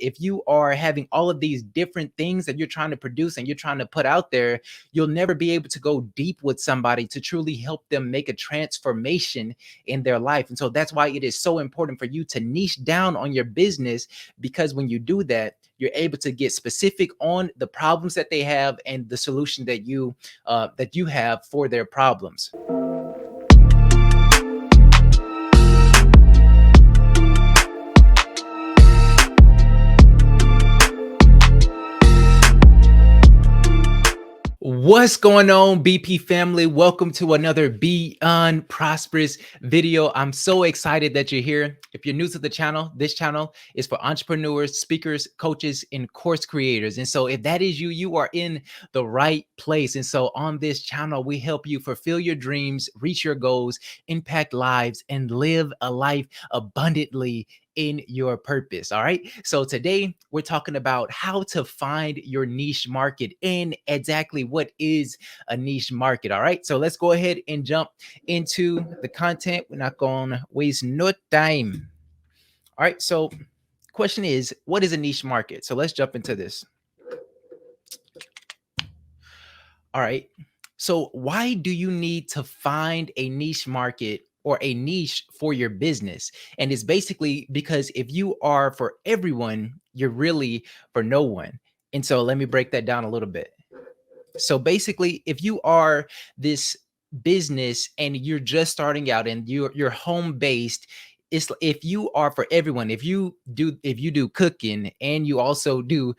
if you are having all of these different things that you're trying to produce and you're trying to put out there, you'll never be able to go deep with somebody to truly help them make a transformation in their life. And so that's why it is so important for you to niche down on your business, because when you do that, you're able to get specific on the problems that they have and the solution that you have for their problems. What's going on, BP family? Welcome to another Beyond Prosperous video. I'm so excited that you're here. If you're new to the channel, this channel is for entrepreneurs, speakers, coaches, and course creators. And so if that is you, you are in the right place. And so on this channel, we help you fulfill your dreams, reach your goals, impact lives, and live a life abundantly in your purpose. All right. So today we're talking about how to find your niche market and exactly what is a niche market. All right. So let's go ahead and jump into the content. We're not going to waste no time. All right. So question is, what is a niche market? So let's jump into this. All right. So why do you need to find a niche market or a niche for your business? And it's basically because if you are for everyone, you're really for no one. And so let me break that down a little bit. So basically, if you are this business and you're just starting out and you're home based, it's if you are for everyone, if you do cooking and you also do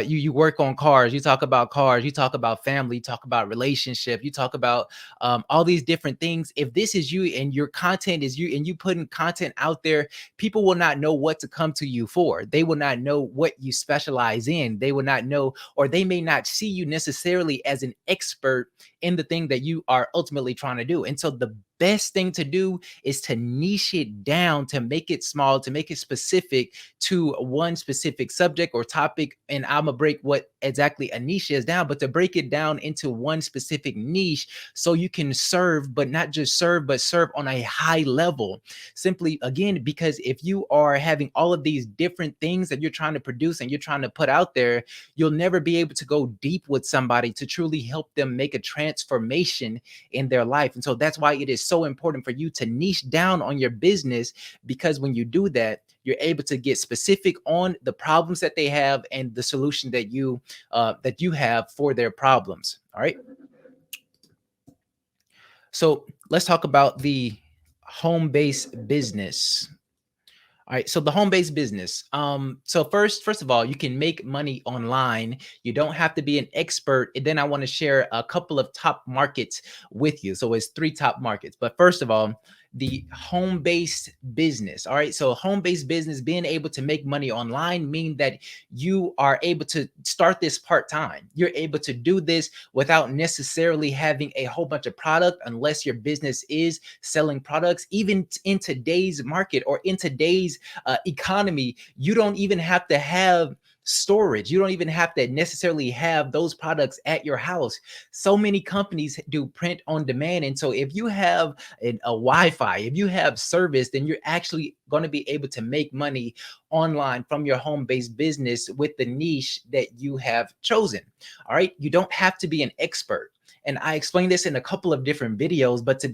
you work on cars, you talk about cars, you talk about family, you talk about relationship, you talk about all these different things. If this is you and your content is you and you putting content out there, people will not know what to come to you for. They will not know what you specialize in. They will not know, or they may not see you necessarily as an expert in the thing that you are ultimately trying to do. And so the best thing to do is to niche it down, to make it small, to make it specific to one specific subject or topic. And I'm gonna break what exactly a niche is down, but to break it down into one specific niche so you can serve, but not just serve, but serve on a high level. Simply, again, because if you are having all of these different things that you're trying to produce and you're trying to put out there, you'll never be able to go deep with somebody to truly help them make a transformation in their life. And so that's why it is so important for you to niche down on your business, because when you do that, you're able to get specific on the problems that they have and the solution that you have for their problems. All right. So let's talk about the home-based business. All right, so the home-based business. So first of all, you can make money online. You don't have to be an expert. And then I want to share a couple of top markets with you. So it's three top markets. But first of all, the home-based business. All right, so home-based business, being able to make money online, mean that you are able to start this part-time. You're able to do this without necessarily having a whole bunch of product, unless your business is selling products. Even in today's market or in today's economy, you don't even have to have storage. You don't even have to necessarily have those products at your house. So many companies do print on demand. And so if you have a Wi-Fi, if you have service, then you're actually going to be able to make money online from your home-based business with the niche that you have chosen. All right. You don't have to be an expert. And I explained this in a couple of different videos, but to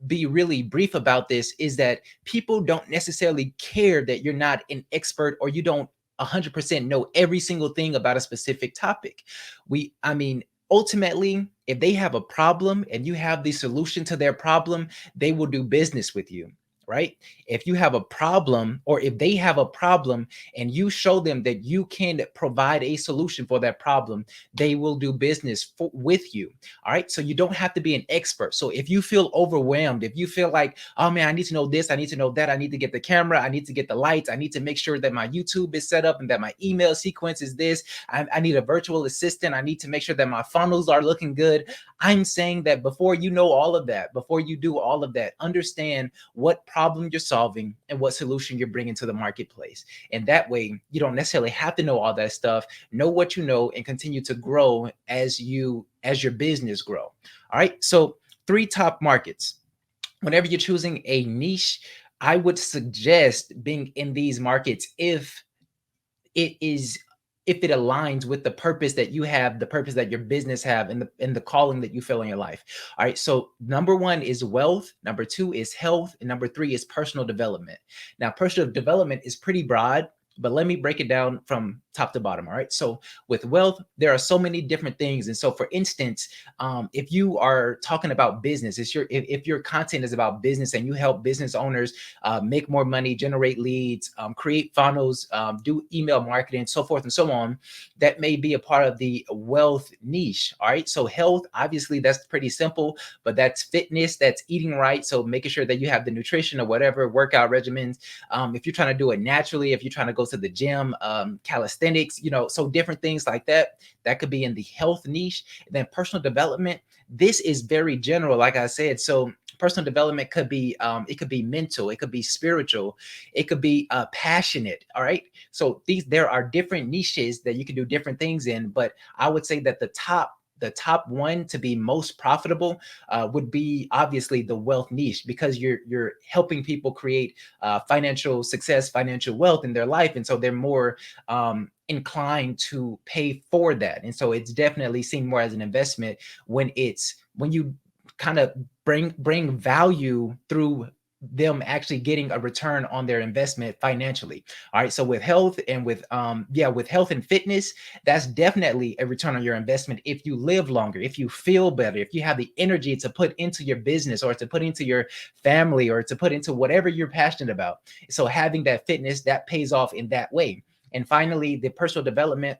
be really brief about this is that people don't necessarily care that you're not an expert or you don't 100% know every single thing about a specific topic. I mean, ultimately, if they have a problem and you have the solution to their problem, they will do business with you. Right? If you have a problem, or if they have a problem and you show them that you can provide a solution for that problem, they will do business with you. All right. So you don't have to be an expert. So if you feel overwhelmed, if you feel like, oh man, I need to know this, I need to know that, I need to get the camera, I need to get the lights, I need to make sure that my YouTube is set up and that my email sequence is this, I need a virtual assistant, I need to make sure that my funnels are looking good. I'm saying that before you know all of that, before you do all of that, understand what problem you're solving and what solution you're bringing to the marketplace. And that way, you don't necessarily have to know all that stuff. Know what you know and continue to grow as your business grow. All right. So three top markets. Whenever you're choosing a niche, I would suggest being in these markets if it is, if it aligns with the purpose that you have, the purpose that your business have, and the calling that you feel in your life. All right. So number one is wealth. Number two is health. And number three is personal development. Now, personal development is pretty broad, but let me break it down from top to bottom. All right. So with wealth, there are so many different things. And so, for instance, if you are talking about business, if your content is about business and you help business owners make more money, generate leads, create funnels, do email marketing, so forth and so on, that may be a part of the wealth niche. All right. So health, obviously, that's pretty simple, but that's fitness, that's eating right. So making sure that you have the nutrition or whatever workout regimens. If you're trying to do it naturally, if you're trying to go to the gym, calisthenics, so different things like that, that could be in the health niche. And then personal development, this is very general, like I said. So personal development could be it could be mental, it could be spiritual, it could be passionate. All right. So there are different niches that you can do different things in, but I would say that the top one to be most profitable would be obviously the wealth niche, because you're helping people create financial success, financial wealth in their life, and so they're more inclined to pay for that. And so it's definitely seen more as an investment when you kind of bring value through them actually getting a return on their investment financially. All right. So with health and with health and fitness, that's definitely a return on your investment. If you live longer, if you feel better, if you have the energy to put into your business or to put into your family or to put into whatever you're passionate about. So having that fitness, that pays off in that way. And finally, the personal development,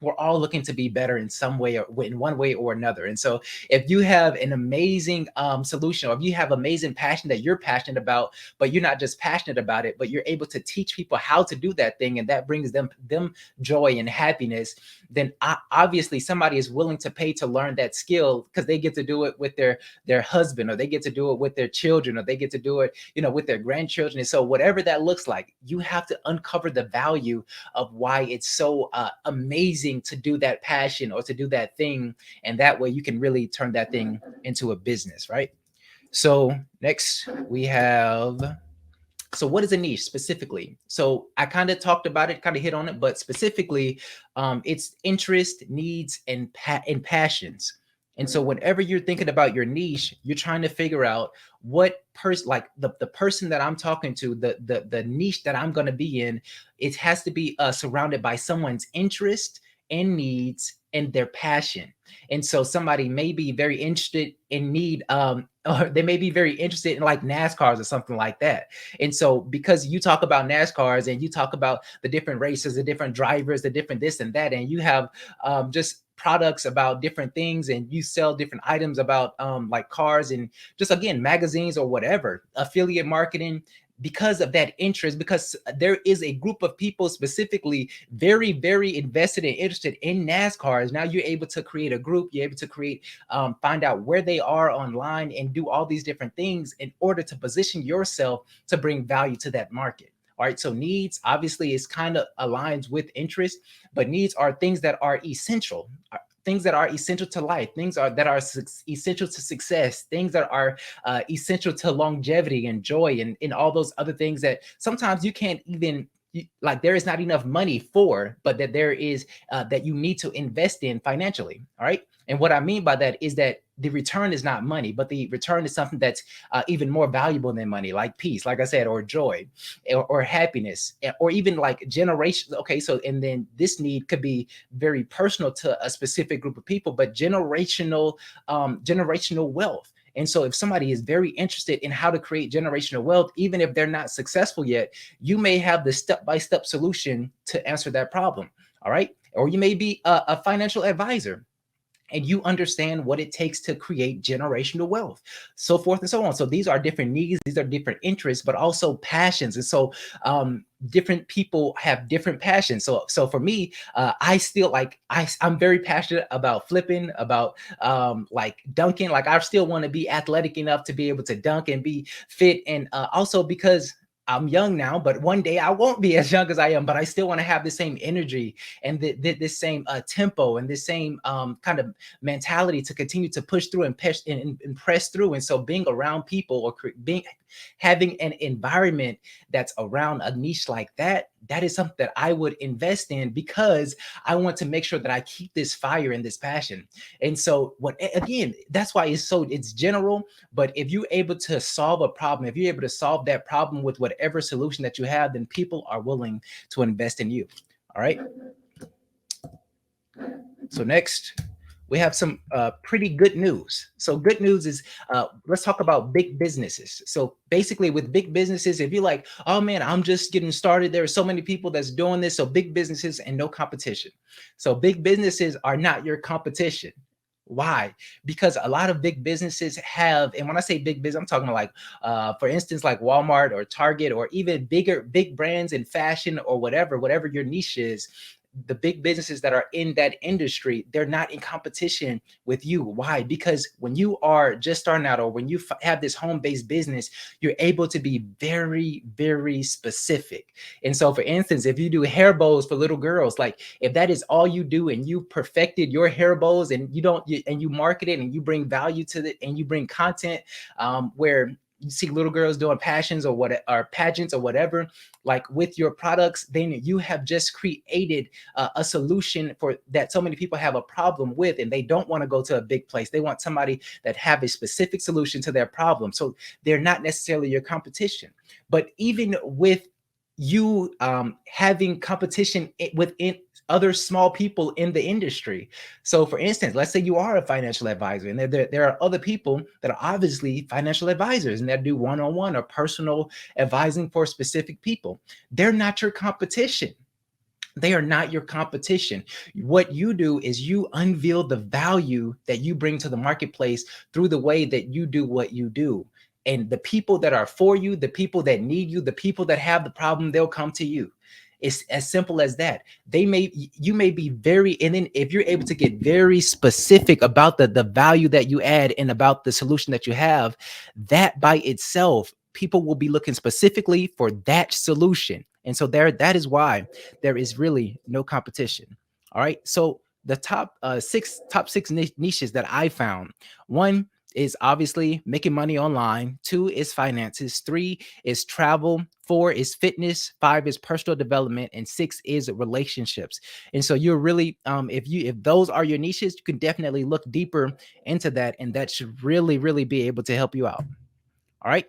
we're all looking to be better in some way or in one way or another. And so if you have an amazing solution, or if you have amazing passion that you're passionate about, but you're not just passionate about it, but you're able to teach people how to do that thing, and that brings them joy and happiness, then obviously somebody is willing to pay to learn that skill, because they get to do it with their husband, or they get to do it with their children, or they get to do it with their grandchildren. And so whatever that looks like, you have to uncover the value of why it's so amazing to do that passion or to do that thing. And that way you can really turn that thing into a business, right? So next we have, so what is a niche specifically? So I kind of talked about it, kind of hit on it, but specifically, it's interest, needs, and passions. And so whenever you're thinking about your niche, you're trying to figure out what person, like the person that I'm talking to, the niche that I'm going to be in, it has to be surrounded by someone's interest and needs and their passion. And so somebody may be very interested in need, or they may be very interested in like NASCARs or something like that. And so because you talk about NASCARs and you talk about the different races, the different drivers, the different this and that, and you have just products about different things, and you sell different items about like cars, and just again magazines or whatever, affiliate marketing, because of that interest, because there is a group of people specifically very, very invested and interested in NASCARs. Now you're able to create a group, you're able to create, find out where they are online and do all these different things in order to position yourself to bring value to that market. All right. So needs obviously is kind of aligns with interest, but needs are things that are essential, things that are essential to life, things that are essential to success, things that are essential to longevity and joy, and all those other things that sometimes you can't even, like there is not enough money for, but that there is that you need to invest in financially. All right. And what I mean by that is that the return is not money, but the return is something that's even more valuable than money, like peace, like I said, or joy, or happiness, or even like generation. Okay, so and then this need could be very personal to a specific group of people, but generational wealth. And so if somebody is very interested in how to create generational wealth, even if they're not successful yet, you may have the step-by-step solution to answer that problem. All right. Or you may be a financial advisor, and you understand what it takes to create generational wealth, so forth and so on. So these are different needs, these are different interests, but also passions. And so different people have different passions. So for me, I still like, I'm very passionate about flipping, about like dunking. Like I still want to be athletic enough to be able to dunk and be fit. And also because I'm young now, but one day I won't be as young as I am, but I still want to have the same energy and this same tempo and this same kind of mentality to continue to push through and press through. And so being around people, or Having an environment that's around a niche like that, that is something that I would invest in, because I want to make sure that I keep this fire and this passion. And so what, again, that's why it's general. But if you're able to solve a problem, if you're able to solve that problem with whatever solution that you have, then people are willing to invest in you. All right. So next, we have some pretty good news. So good news is, let's talk about big businesses. So basically, with big businesses, if you're like, oh man, I'm just getting started, there are so many people that's doing this. So big businesses and no competition. So big businesses are not your competition. Why? Because a lot of big businesses have, and when I say big business, I'm talking like, for instance, like Walmart or Target, or even big brands in fashion, or whatever your niche is. The big businesses that are in that industry, they're not in competition with you. Why? Because when you are just starting out, or when you have this home-based business, you're able to be very, very specific. And so, for instance, if you do hair bows for little girls, like if that is all you do, and you perfected your hair bows, and you market it, and you bring value to it, and you bring content, where you see little girls doing passions or what, or pageants or whatever, like with your products, then you have just created a solution for that so many people have a problem with, and they don't want to go to a big place. They want somebody that have a specific solution to their problem. So they're not necessarily your competition. But even with you having competition within other small people in the industry. So for instance, let's say you are a financial advisor, and there are other people that are obviously financial advisors, and that do one-on-one or personal advising for specific people. They're not your competition. They are not your competition. What you do is you unveil the value that you bring to the marketplace through the way that you do what you do. And the people that are for you, the people that need you, the people that have the problem, they'll come to you. It's as simple as that. You may be very, and then if you're able to get very specific about the value that you add, and about the solution that you have, that by itself, people will be looking specifically for that solution. And so that is why there is really no competition. All right. So the top six niches that I found. One is obviously making money online. Two is finances. Three is travel. Four is fitness. Five is personal development, and six is relationships. And so you're really, if those are your niches, you can definitely look deeper into that, and that should really, really be able to help you out. All right.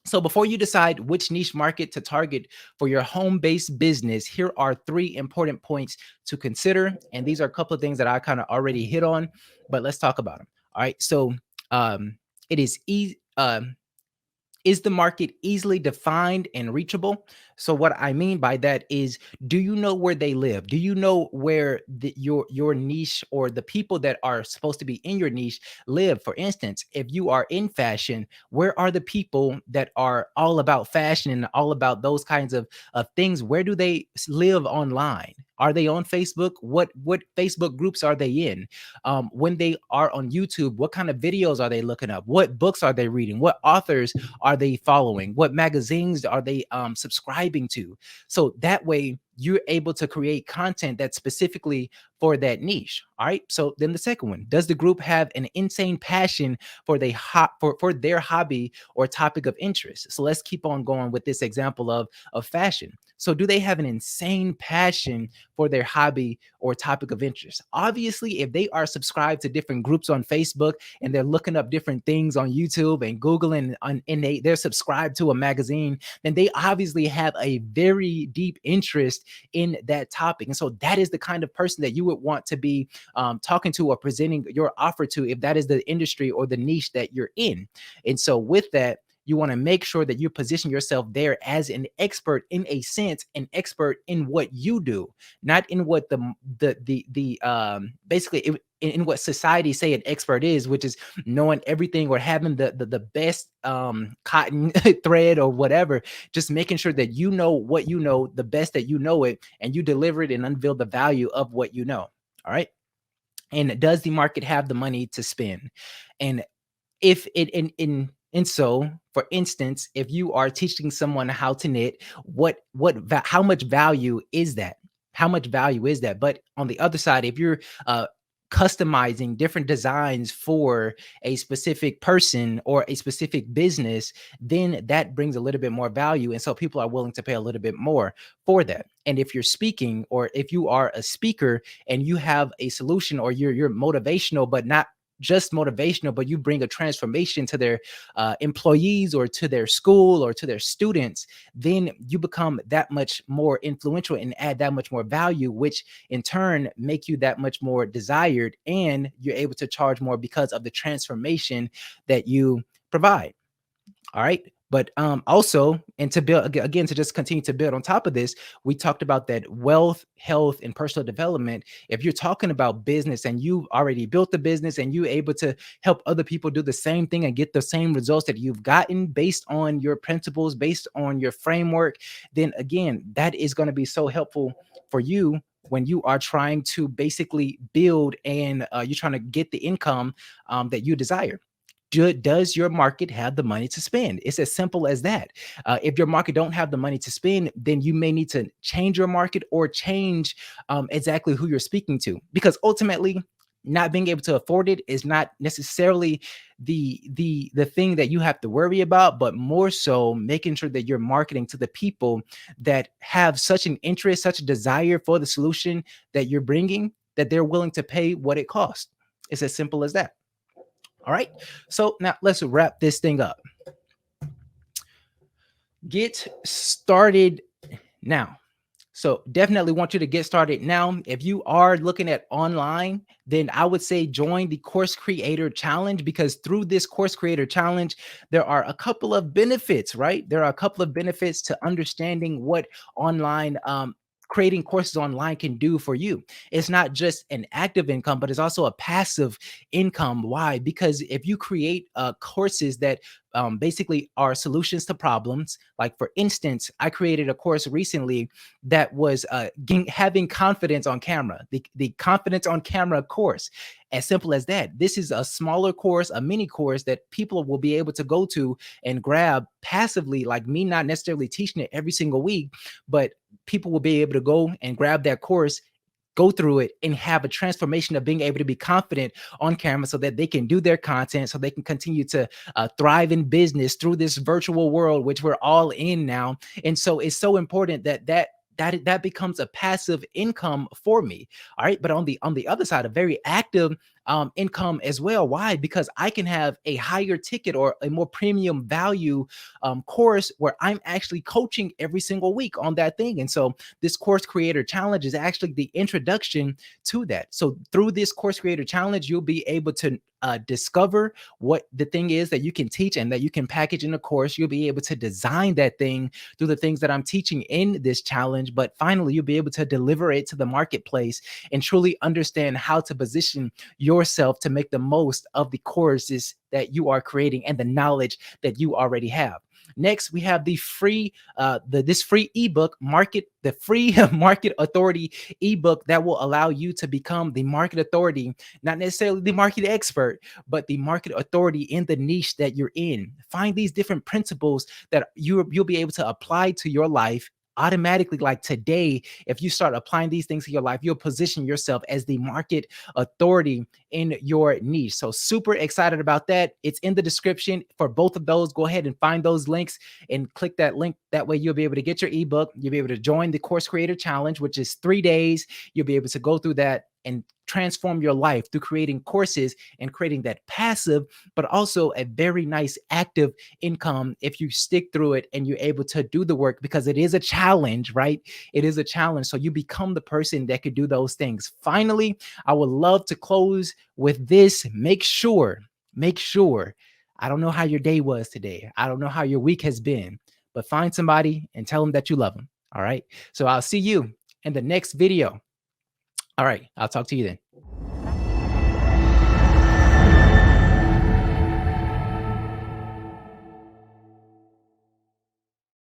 So before you decide which niche market to target for your home-based business, here are three important points to consider. And these are a couple of things that I kind of already hit on, but let's talk about them. All right. So it is easy. Is the market easily defined and reachable? So what I mean by that is, do you know where they live? Do you know where your niche, or the people that are supposed to be in your niche, live? For instance, if you are in fashion, where are the people that are all about fashion and all about those kinds of things? Where do they live online? Are they on Facebook? What Facebook groups are they in? When they are on YouTube, what kind of videos are they looking up? What books are they reading? What authors are they following? What magazines are they subscribing to? So that way you're able to create content that's specifically for that niche. All right. So then the second one, does the group have an insane passion for for their hobby or topic of interest? So let's keep on going with this example of fashion. So do they have an insane passion for their hobby or topic of interest? Obviously, if they are subscribed to different groups on Facebook, and they're looking up different things on YouTube and Googling, and they're subscribed to a magazine, then they obviously have a very deep interest in that topic. And so that is the kind of person that you would want to be talking to or presenting your offer to, if that is the industry or the niche that you're in. And so with that, you want to make sure that you position yourself there as an expert, in a sense, an expert in what you do, not in what basically in what society say an expert is, which is knowing everything, or having the best cotton thread or whatever. Just making sure that you know what you know, the best that you know it, and you deliver it and unveil the value of what you know. All right. And does the market have the money to spend? And if it and so, for instance, if you are teaching someone how to knit, how much value is that? How much value is that? But on the other side, if you're customizing different designs for a specific person or a specific business, then that brings a little bit more value. And so people are willing to pay a little bit more for that. And if you're speaking, or if you are a speaker and you have a solution, or you're motivational, but not just motivational, but you bring a transformation to their employees or to their school or to their students, then you become that much more influential and add that much more value, which in turn make you that much more desired, and you're able to charge more because of the transformation that you provide. All right. But also, and to build again, to just continue to build on top of this, we talked about that wealth, health, and personal development. If you're talking about business and you already built the business and you're able to help other people do the same thing and get the same results that you've gotten based on your principles, based on your framework, then again, that is going to be so helpful for you when you are trying to basically build and you're trying to get the income that you desire. Does your market have the money to spend? It's as simple as that. If your market don't have the money to spend, then you may need to change your market or change exactly who you're speaking to, because ultimately not being able to afford it is not necessarily the thing that you have to worry about, but more so making sure that you're marketing to the people that have such an interest, such a desire for the solution that you're bringing, that they're willing to pay what it costs. It's as simple as that. All right. So now let's wrap this thing up. Get started now. So definitely want you to get started now. If you are looking at online, then I would say join the Course Creator Challenge, because through this Course Creator Challenge, there are a couple of benefits, right? There are a couple of benefits to understanding what online creating courses online can do for you. It's not just an active income, but it's also a passive income. Why? Because if you create courses that basically are solutions to problems, like for instance, I created a course recently that was having confidence on camera, the confidence on camera course. As simple as that. This is a smaller course, a mini course that people will be able to go to and grab passively, like me not necessarily teaching it every single week, but people will be able to go and grab that course, go through it, and have a transformation of being able to be confident on camera so that they can do their content, so they can continue to thrive in business through this virtual world, which we're all in now. And so it's so important that becomes a passive income for me. All right. But on the other side, a very active income as well. Why? Because I can have a higher ticket or a more premium value course where I'm actually coaching every single week on that thing. And so this Course Creator Challenge is actually the introduction to that. So through this Course Creator Challenge, you'll be able to discover what the thing is that you can teach and that you can package in a course. You'll be able to design that thing through the things that I'm teaching in this challenge. But finally, you'll be able to deliver it to the marketplace and truly understand how to position yourself to make the most of the courses that you are creating and the knowledge that you already have. Next, we have the free, this free ebook, the free market authority ebook that will allow you to become the market authority, not necessarily the market expert, but the market authority in the niche that you're in. Find these different principles that you'll be able to apply to your life automatically. Like today, if you start applying these things to your life, you'll position yourself as the market authority in your niche. So super excited about that. It's in the description for both of those. Go ahead and find those links and click that link. That way you'll be able to get your ebook. You'll be able to join the Course Creator Challenge, which is 3 days. You'll be able to go through that and transform your life through creating courses and creating that passive, but also a very nice active income if you stick through it and you're able to do the work, because it is a challenge, right? It is a challenge. So you become the person that could do those things. Finally, I would love to close with this. Make sure, I don't know how your day was today. I don't know how your week has been, but find somebody and tell them that you love them. All right. So I'll see you in the next video. All right. I'll talk to you then.